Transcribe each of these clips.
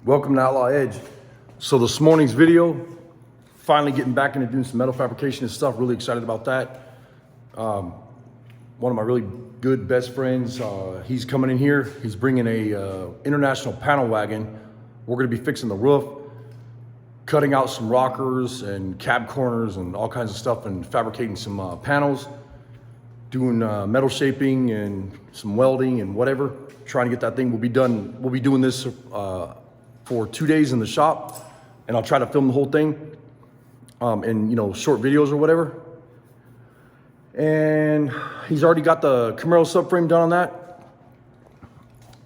Welcome to Outlaw Edge. So this morning's video, finally getting back into doing some metal fabrication and stuff. Really excited about that. One of my really good best friends, he's coming in here. He's bringing a international panel wagon. We're gonna be fixing the roof, cutting out some rockers and cab corners and all kinds of stuff and fabricating some panels, doing metal shaping and some welding and whatever, trying to get that thing. We'll be doing this for 2 days in the shop, and I'll try to film the whole thing in short videos or whatever. And he's already got the Camaro subframe done on that,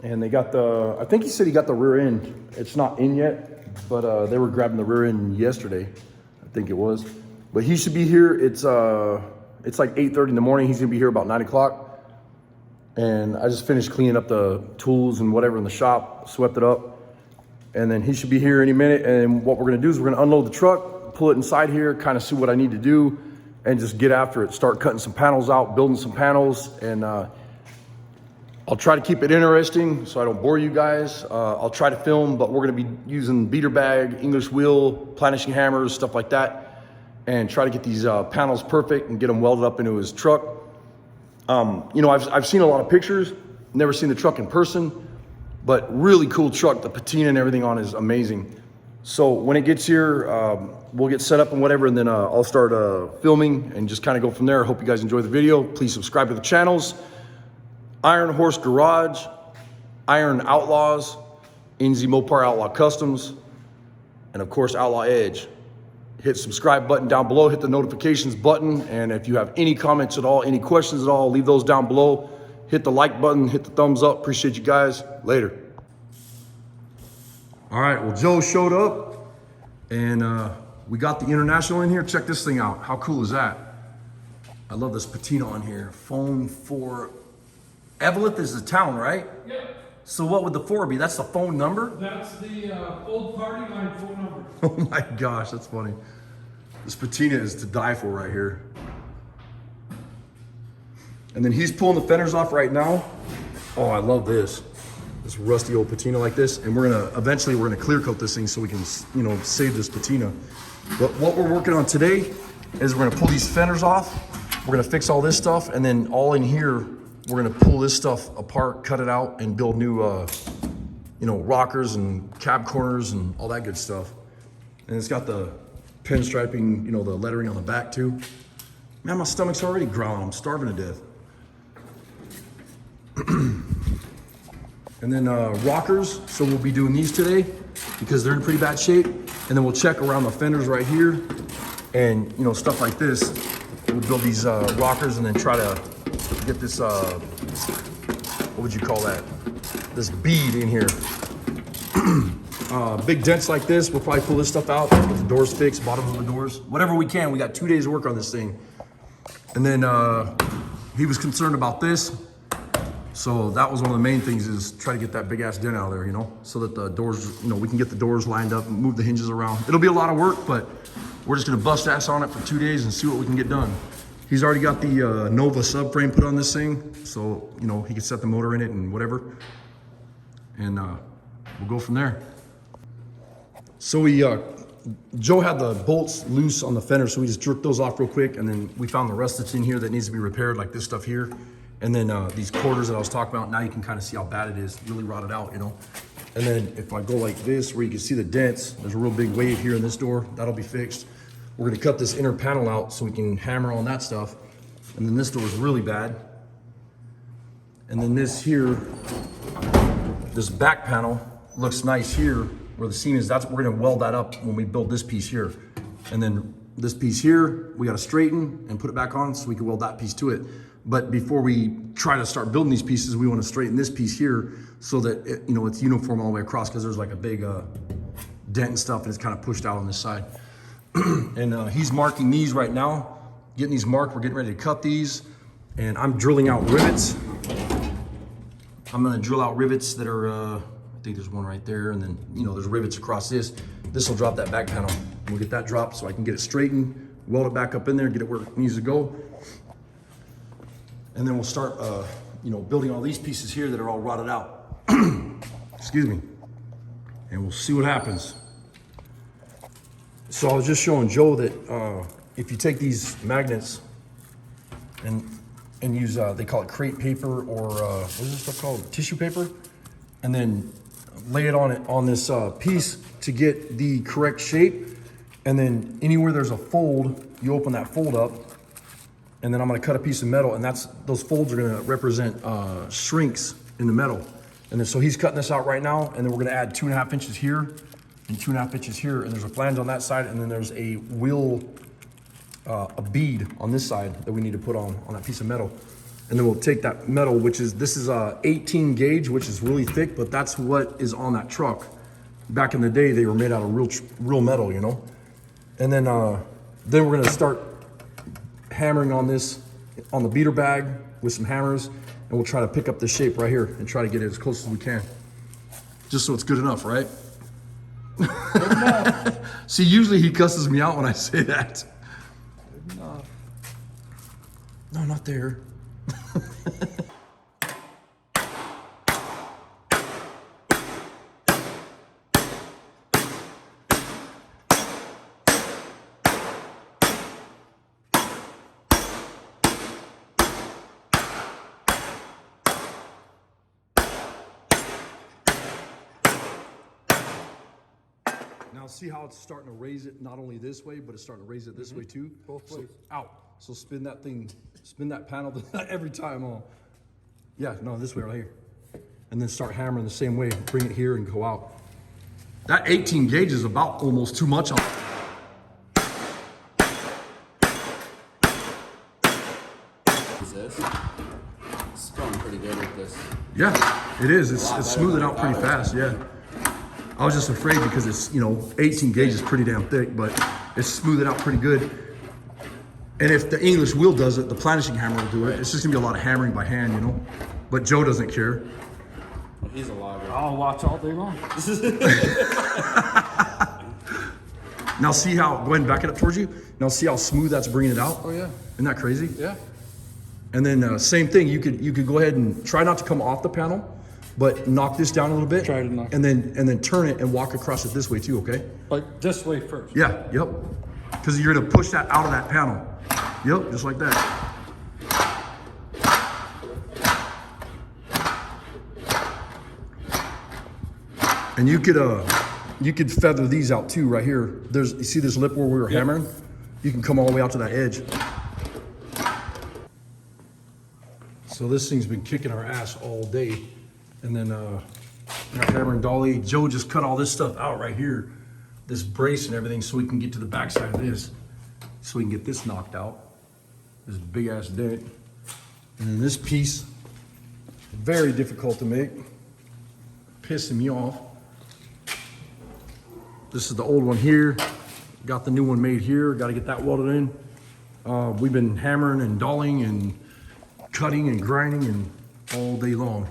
and they got I think he said he got the rear end. It's not in yet, but they were grabbing the rear end yesterday, I think it was. But he should be here. It's like 8:30 in the morning. He's gonna be here about 9 o'clock. And I just finished cleaning up the tools and whatever in the shop, swept it up. And then he should be here any minute. And what we're gonna do is we're gonna unload the truck, pull it inside here, kind of see what I need to do, and just get after it. Start cutting some panels out, building some panels, and I'll try to keep it interesting so I don't bore you guys. I'll try to film, but we're gonna be using beater bag, English wheel, planishing hammers, stuff like that, and try to get these panels perfect and get them welded up into his truck. I've seen a lot of pictures, never seen the truck in person, but really cool truck. The patina and everything on it is amazing. So when it gets here, we'll get set up and whatever, and then I'll start filming and just kind of go from there. Hope you guys enjoy the video. Please subscribe to the channels. Iron Horse Garage, Iron Outlaws, NZMOPAR Outlaw Customs, and of course Outlaw Edge. Hit subscribe button down below, hit the notifications button, and if you have any comments at all, any questions at all, leave those down below. Hit the like button, hit the thumbs up. Appreciate you guys. Later. All right, well, Joe showed up, and we got the International in here. Check this thing out. How cool is that? I love this patina on here. Phone 4. Eveleth is the town, right? Yep. So what would the 4 be? That's the phone number? That's the old party line phone number. Oh my gosh, that's funny. This patina is to die for right here. And then he's pulling the fenders off right now. Oh, I love this. This rusty old patina like this. And eventually we're gonna clear coat this thing so we can, save this patina. But what we're working on today is we're gonna pull these fenders off. We're gonna fix all this stuff. And then all in here, we're gonna pull this stuff apart, cut it out, and build new, rockers and cab corners and all that good stuff. And it's got the pinstriping, the lettering on the back too. Man, my stomach's already growling. I'm starving to death. And then rockers, so we'll be doing these today because they're in pretty bad shape. And then we'll check around the fenders right here and stuff like this. We'll build these rockers and then try to get this, what would you call that? This bead in here. Big dents like this, we'll probably pull this stuff out, get the doors fixed, bottoms of the doors, whatever we can. We got 2 days to work on this thing. And then he was concerned about this. So that was one of the main things, is try to get that big ass dent out of there, so that the doors, we can get the doors lined up and move the hinges around. It'll be a lot of work, but we're just gonna bust ass on it for 2 days and see what we can get done. He's already got the Nova subframe put on this thing. So, he can set the motor in it and whatever. And we'll go from there. So Joe had the bolts loose on the fender, so we just jerked those off real quick, and then we found the rest that's in here that needs to be repaired, like this stuff here. And then these quarters that I was talking about, now you can kind of see how bad it is, really rotted out, And then if I go like this, where you can see the dents, there's a real big wave here in this door, that'll be fixed. We're gonna cut this inner panel out so we can hammer on that stuff. And then this door is really bad. And then this here, this back panel looks nice here where the seam is. We're gonna weld that up when we build this piece here. And then this piece here, we gotta straighten and put it back on so we can weld that piece to it. But before we try to start building these pieces, we wanna straighten this piece here so that it's uniform all the way across, because there's like a big dent and stuff, and it's kind of pushed out on this side. And he's marking these right now, getting these marked. We're getting ready to cut these, and I'm drilling out rivets. I'm gonna drill out rivets that are, I think there's one right there, and then, there's rivets across this. This will drop that back panel. We'll get that dropped so I can get it straightened, weld it back up in there, get it where it needs to go. And then we'll start, building all these pieces here that are all rotted out. Excuse me. and we'll see what happens. So I was just showing Joe that if you take these magnets and use, they call it crate paper, or what is this stuff called? Tissue paper, and then lay it on this piece to get the correct shape. And then anywhere there's a fold, you open that fold up, and then I'm gonna cut a piece of metal, and those folds are gonna represent shrinks in the metal. And then so he's cutting this out right now, and then we're gonna add 2.5 inches here and 2.5 inches here, and there's a flange on that side, and then there's a wheel, a bead on this side that we need to put on that piece of metal. And then we'll take that metal, this is 18 gauge, which is really thick, but that's what is on that truck. Back in the day, they were made out of real metal, you know? And then we're gonna start hammering on this, on the beater bag with some hammers, and we'll try to pick up the shape right here and try to get it as close as we can. Just so it's good enough, right? Good enough. See, usually he cusses me out when I say that. Good enough. No, not there. Now see how it's starting to raise it not only this way, but it's starting to raise it this way too? Both ways. Out. So spin that thing, spin that panel every time on. Yeah, no, this way right here. And then start hammering the same way, bring it here and go out. That 18 gauge is about almost too much on. Is this? It's going pretty good with this. Yeah, it is. It's smoothing out pretty fast, yeah. I was just afraid because it's, 18 gauge is pretty damn thick, but it's smoothing out pretty good. And if the English wheel does it, the planishing hammer will do it. It's just gonna be a lot of hammering by hand, But Joe doesn't care. Well, he's a logger. I'll watch all day long. Now see how, go ahead and back it up towards you. Now see how smooth that's bringing it out? Oh yeah. Isn't that crazy? Yeah. And then same thing, you could go ahead and try not to come off the panel, but knock this down a little bit. Try to knock and then turn it and walk across it this way too, okay? Like this way first. Yeah, yep. Because you're gonna push that out of that panel. Yep, just like that. And you could feather these out too right here. You see this lip where we were hammering? You can come all the way out to that edge. So this thing's been kicking our ass all day. And then our hammer and dolly, Joe just cut all this stuff out right here, this brace and everything, so we can get to the backside of this, so we can get this knocked out. This big ass dent. And then this piece, very difficult to make, pissing me off. This is the old one here. Got the new one made here. Got to get that welded in. We've been hammering and dolling and cutting and grinding and all day long.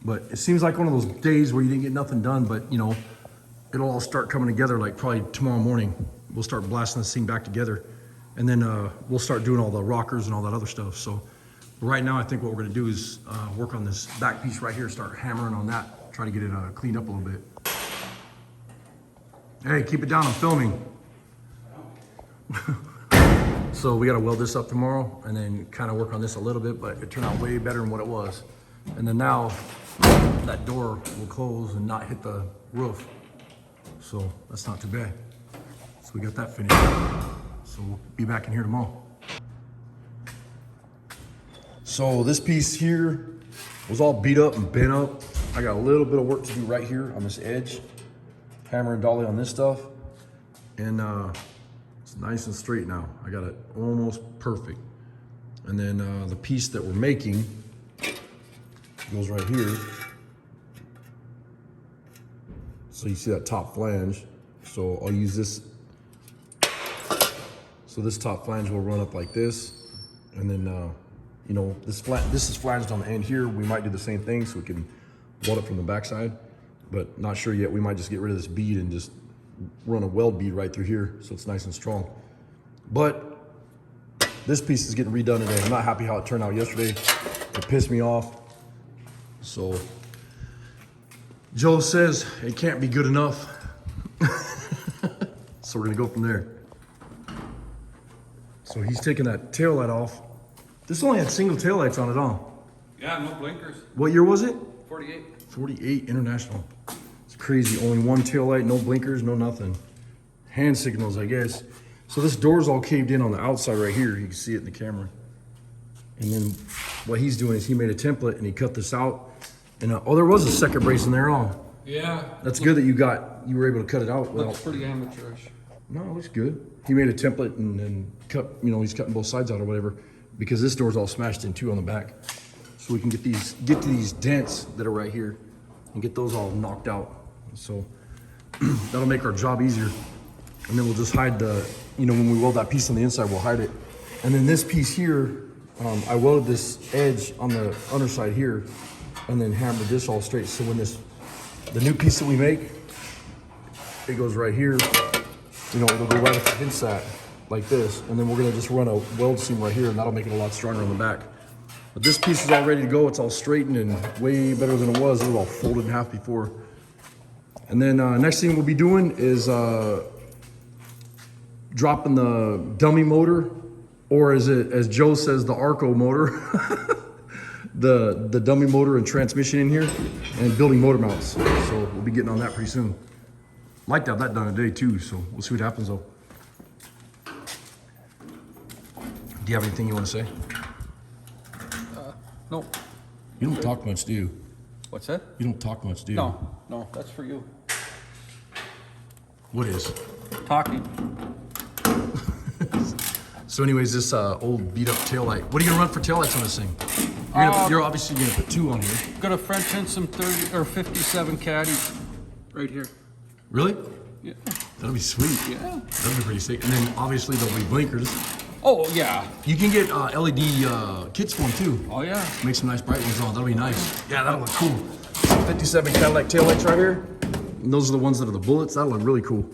But it seems like one of those days where you didn't get nothing done, but it'll all start coming together like probably tomorrow morning. We'll start blasting this thing back together. And then we'll start doing all the rockers and all that other stuff. So right now I think what we're gonna do is work on this back piece right here, start hammering on that, try to get it cleaned up a little bit. Hey, keep it down, I'm filming. So we gotta weld this up tomorrow and then kind of work on this a little bit, but it turned out way better than what it was. And then now that door will close and not hit the roof. So that's not too bad. So we got that finished. So we'll be back in here tomorrow. So this piece here was all beat up and bent up. I got a little bit of work to do right here on this edge. Hammer and dolly on this stuff. And it's nice and straight now. I got it almost perfect. And then the piece that we're making goes right here. So you see that top flange. So I'll use this. So this top flange will run up like this. And then, this is flanged on the end here. We might do the same thing so we can weld it from the backside, but not sure yet. We might just get rid of this bead and just run a weld bead right through here so it's nice and strong. But this piece is getting redone today. I'm not happy how it turned out yesterday. It pissed me off. So Joe says it can't be good enough. So we're gonna go from there. So he's taking that tail light off. This only had single tail lights on it all. Yeah, no blinkers. What year was it? 48. 48 International. It's crazy. Only one tail light, no blinkers, no nothing. Hand signals, I guess. So this door's all caved in on the outside right here. You can see it in the camera. And then what he's doing is he made a template and he cut this out. And oh, there was a second brace in there. Oh, Yeah. that's good that you were able to cut it out. Looks pretty amateurish. No, it looks good. He made a template and then cut, he's cutting both sides out or whatever, because this door's all smashed in too on the back. So we can get to these dents that are right here and get those all knocked out. So that'll make our job easier. And then we'll just hide the, when we weld that piece on the inside, we'll hide it. And then this piece here, I welded this edge on the underside here and then hammered this all straight. So when the new piece that we make, it goes right here, it'll go right at the inside like this. And then we're gonna just run a weld seam right here and that'll make it a lot stronger on the back. But this piece is all ready to go. It's all straightened and way better than it was. It was all folded in half before. And then next thing we'll be doing is dropping the dummy motor, or as Joe says, the Arco motor, the dummy motor and transmission in here, and building motor mounts. So we'll be getting on that pretty soon. Like to have that done today too, so we'll see what happens though. Do you have anything you want to say? No. You don't talk much, do you? What's that? You don't talk much, do you? No, that's for you. What is? Talking. So anyways, this old beat up taillight. What are you gonna run for taillights on this thing? You're obviously gonna put 2 on here. Gonna French in some 30 or 57 caddies right here. Really? Yeah. That'll be sweet. Yeah. That'll be pretty sick. And then obviously there'll be blinkers. Oh yeah. You can get LED kits for them too. Oh yeah. Make some nice bright ones on. That'll be nice. Yeah, that'll look cool. 57 Cadillac taillights right here. And those are the ones that are the bullets. That'll look really cool.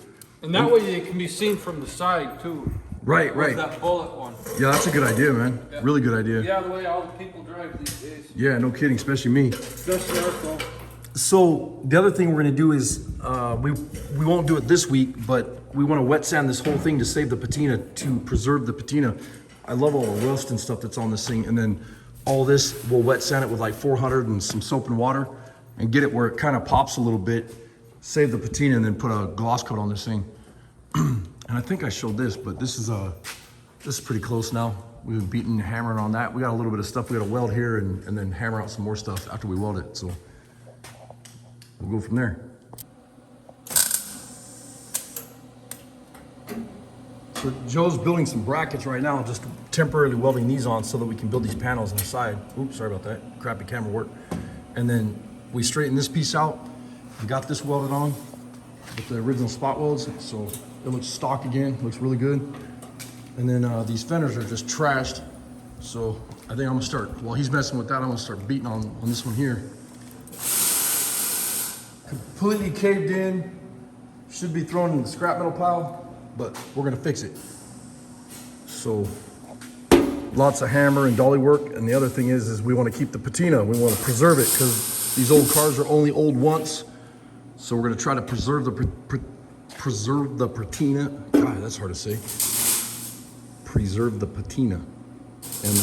And that way it can be seen from the side too. Right, right. That bullet one. Yeah, that's a good idea, man. Yeah. Really good idea. Yeah, the way all the people drive these days. Yeah, no kidding, especially me. Especially our phone. So the other thing we're gonna do is we won't do it this week, but we want to wet sand this whole thing to save the patina, to preserve the patina. I love all the rust and stuff that's on this thing, and then all this we'll wet sand it with like 400 and some soap and water, and get it where it kind of pops a little bit, save the patina, and then put a gloss coat on this thing. And I think I showed this, but this is pretty close now. We've been beating, hammering on that. We got a little bit of stuff we got to weld here and then hammer out some more stuff after we weld it. So we'll go from there. So Joe's building some brackets right now, just temporarily welding these on so that we can build these panels on the side. Oops, sorry about that. Crappy camera work. And then we straighten this piece out. We got this welded on with the original spot welds, so it looks stock again, looks really good. And then these fenders are just trashed, so I think I'm gonna start, while he's messing with that, I'm gonna start beating on this one here. Completely caved in, should be thrown in the scrap metal pile, but we're gonna fix it. So lots of hammer and dolly work, and the other thing is we wanna keep the patina, we wanna preserve it, because these old cars are only old once. So we're gonna try to preserve the patina. God, that's hard to say. Preserve the patina, and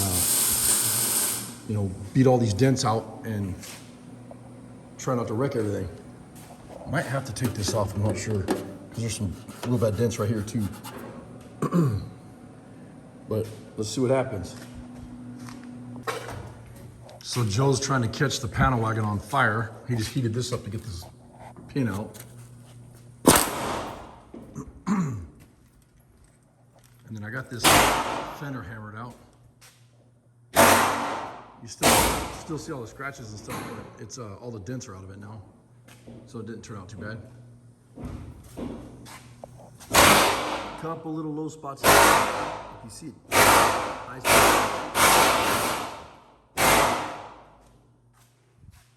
beat all these dents out and try not to wreck everything. Might have to take this off. I'm not sure because there's some real bad dents right here too. But let's see what happens. So Joe's trying to catch the panel wagon on fire. He just heated this up to get this pin out. And then I got this fender hammered out. You still see all the scratches and stuff, but it's all the dents are out of it now. So it didn't turn out too bad. Couple little low spots. You see it. Nice.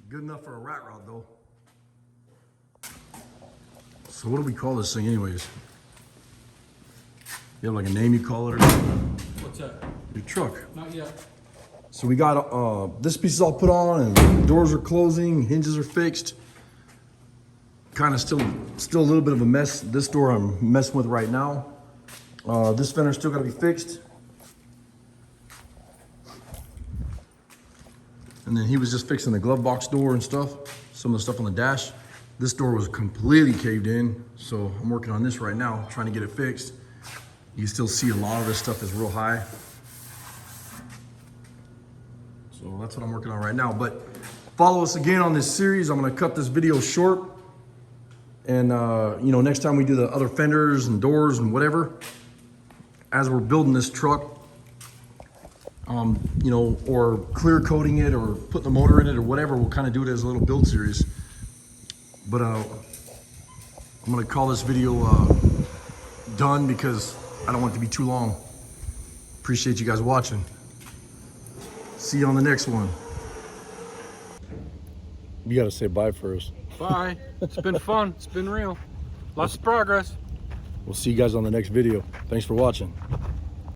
Good enough for a rat rod though. So what do we call this thing anyways? You have like a name you call it or something? What's that? Your truck. Not yet. So we got this piece is all put on and doors are closing, hinges are fixed. kind of still a little bit of a mess. This door I'm messing with right now. This fender's still got to be fixed. And then he was just fixing the glove box door and stuff, some of the stuff on the dash. This door was completely caved in, so I'm working on this right now, trying to get it fixed. You can still see a lot of this stuff is real high. So that's what I'm working on right now. But follow us again on this series. I'm gonna cut this video short. And you know, next time we do the other fenders and doors and whatever, as we're building this truck, you know, or clear coating it or putting the motor in it or whatever, we'll kind of do it as a little build series. But I'm gonna call this video done because I don't want it to be too long. Appreciate you guys watching. See you on the next one. You gotta say bye first. Bye. It's been fun. It's been real. Lots of progress. We'll see you guys on the next video. Thanks for watching.